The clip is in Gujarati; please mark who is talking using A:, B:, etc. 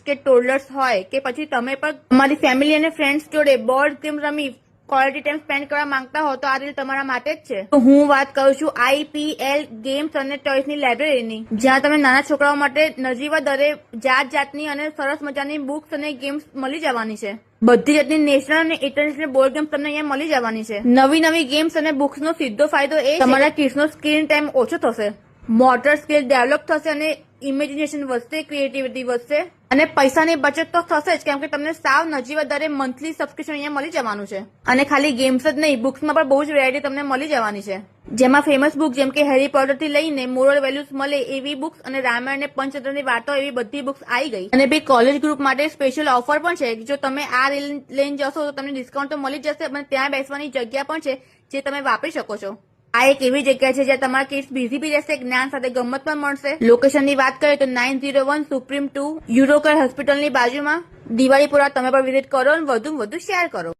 A: કે ટોડલર્સ હોય કે પછી તમે પણ તમારી ફેમિલી અને ફ્રેન્ડ્સ જોડે બોર્ડ ગેમ રમી ક્વોલિટી ટાઈમ સ્પેન્ડ કરવા માંગતા હો તો આ રીલ તમારા માટે જ છે. તો હું વાત કરું છું IPL ગેમ્સ અને ટોયસની લાઇબ્રેરીની, જ્યાં તમે નાના છોકરાઓ માટે નજીવા દરે જાત જાતની અને સરસ મજાની બુક્સ અને ગેમ્સ મળી જવાની છે. બધી જાતની નેશનલ અને ઇન્ટરનેશનલ બોર્ડ ગેમ્સ તમને અહીંયા મળી જવાની છે. નવી નવી ગેમ્સ અને બુક્સનો સીધો ફાયદો એ તમારા કિડ્સનો સ્ક્રીન ટાઈમ ઓછો થશે, મોટર સ્કિલ ડેવલપ થશે અને ઇમેજિનેશન વધશે, ક્રિએટિવિટી વધશે અને પૈસાની બચત તો થશે જ, કેમ કે તમને સાવ નજીવા દરે મંથલી સબસ્ક્રિપ્શન અહીંયા મળી જવાનું છે. અને ખાલી ગેમ્સ જ નહીં, બુક્સમાં પણ બહુ જ વેરાયટી તમને મળી જવાની છે, જેમાં ફેમસ બુક જેમ કે હેરી પોટર થી લઈને મોરલ વેલ્યુઝ મળે એવી બુક્સ અને રામાયણ અને પંચતંત્રની વાર્તાઓ એવી બધી બુક્સ આવી ગઈ. અને ભાઈ કોલેજ ગ્રુપ માટે સ્પેશિયલ ઓફર પણ છે. જો તમે આ રીલ લઈને જશો તો તમને ડિસ્કાઉન્ટ તો મળી જશે, અને ત્યાં બેસવાની જગ્યા પણ છે જે તમે વાપરી શકો છો. આ એક એવી જગ્યા છે જ્યાં તમારા કિડ્સ બિઝી બી રહેશે, જ્ઞાન સાથે ગમત પણ મળશે. લોકેશનની વાત કરીએ તો 901 સુપ્રીમ 2 યુરોકેર હોસ્પિટલની બાજુમાં. દિવાળીપુરા તમે પણ વિઝિટ કરો અને વધુ શેર કરો.